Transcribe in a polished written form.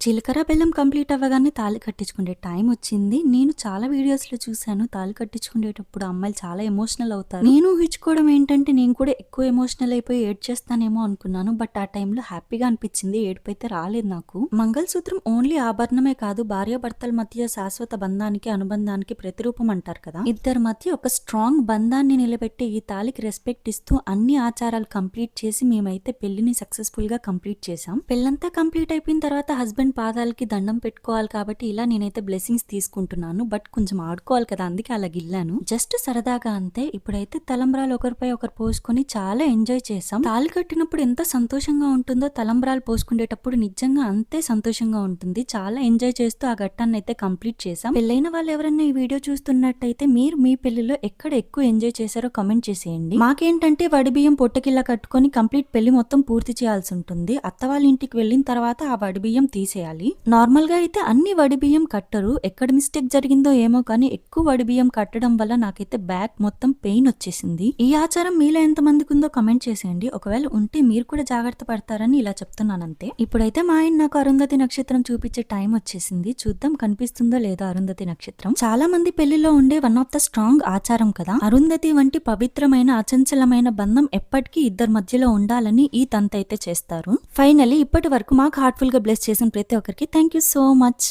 జీలకర్ర బెల్లం కంప్లీట్ అవ్వగానే తాళి కట్టించుకునే టైం వచ్చింది. నేను చాలా వీడియోస్‌లో చూసాను. తాళి కట్టించుకునేటప్పుడు అమ్మాయిలు చాలా ఎమోషనల్ అవుతారు. నేను ఊహించుకోవడం ఏంటంటే నేను కూడా ఎక్కువ ఎమోషనల్ అయిపోయి ఏడ్చేస్తానేమో అనుకున్నాను. బట్ ఆ టైంలో హ్యాపీగా అనిపించింది. ఏడుపైతే రాలేదు నాకు. మంగళసూత్రం ఓన్లీ ఆభరణమే కాదు, భార్యాభర్తల మధ్య శాశ్వత బంధానికి, అనుబంధానికి ప్రతిరూపం అంటారు కదా. ఇద్దరి మధ్య ఒక స్ట్రాంగ్ బంధాన్ని నిలబెట్టి ఈ తాళికి రెస్పెక్ట్ ఇస్తూ అన్ని ఆచారాలు కంప్లీట్ చేసి మేమైతే పెళ్లిని సక్సెస్ఫుల్ గా కంప్లీట్ చేసాం. పెళ్ళంతా కంప్లీట్ అయిపోయిన తర్వాత హస్బెండ్ పాదాలకి దండం పెట్టుకోవాలి కాబట్టి ఇలా నేనైతే బ్లెస్సింగ్స్ తీసుకుంటున్నాను. బట్ కొంచెం ఆడుకోవాలి కదా, అందుకే అలా గిల్లాను. జస్ట్ సరదాగా అంతే. ఇప్పుడైతే తలంబ్రాలు ఒకరిపై ఒకరు పోసుకొని చాలా ఎంజాయ్ చేసాం. తాళి కట్టినప్పుడు ఎంత సంతోషంగా ఉంటుందో తలంబ్రాలు పోసుకునేటప్పుడు నిజంగా అంతే సంతోషంగా ఉంటుంది. చాలా ఎంజాయ్ చేస్తూ ఆ ఘట్టాన్ని అయితే కంప్లీట్ చేసాం. పెళ్ళైన వాళ్ళు ఎవరైనా ఈ వీడియో చూస్తున్నట్టయితే మీరు మీ పెళ్లిలో ఎక్కడ ఎక్కువ ఎంజాయ్ చేశారో కమెంట్ చేసేయండి. మాకేంటంటే వడిబియ్యం పొట్టకిల్లా కట్టుకొని కంప్లీట్ పెళ్లి మొత్తం పూర్తి చేయాల్సి ఉంటుంది. అత్త వాళ్ళ ఇంటికి వెళ్ళిన తర్వాత ఆ వడిబియ్యం తీసేయాలి. నార్మల్ గా అయితే అన్ని వడిబియ్యం కట్టరు. ఎక్కడ మిస్టేక్ జరిగిందో ఏమో కానీ ఎక్కువ వడిబియ్యం కట్టడం వల్ల నాకైతే బ్యాక్ మొత్తం పెయిన్ వచ్చేసింది. ఈ ఆచారం మీలో ఎంత మందికి ఉందో కమెంట్ చేసేయండి. ఒకవేళ ఉంటే మీరు కూడా జాగ్రత్త పడతారని ఇలా చెప్తున్నాను అంతే. ఇప్పుడైతే మా ఆయన నాకు అరుంధతి నక్షత్రం చూపించే టైం వచ్చేసింది. చూద్దాం కనిపిస్తుందో లేదో అరుంధతి నక్షత్రం. చాలా మంది పెళ్లిలో ఉండే వన్ ఆఫ్ ద స్ట్రాంగ్ ఆచారం కదా. అరుంధతి వంటి పవిత్రమైన అచంచలమైన బంధం ఎప్పటికీ ఇద్దరి మధ్యలో ఉండాలని ఈ తంతు అయితే చేస్తారు. ఫైనలీ ఇప్పటి వరకు మాకు హార్ట్ఫుల్ గా బ్లెస్ చేసిన ప్రతి ఒక్కరికి థ్యాంక్ యూ సో మచ్.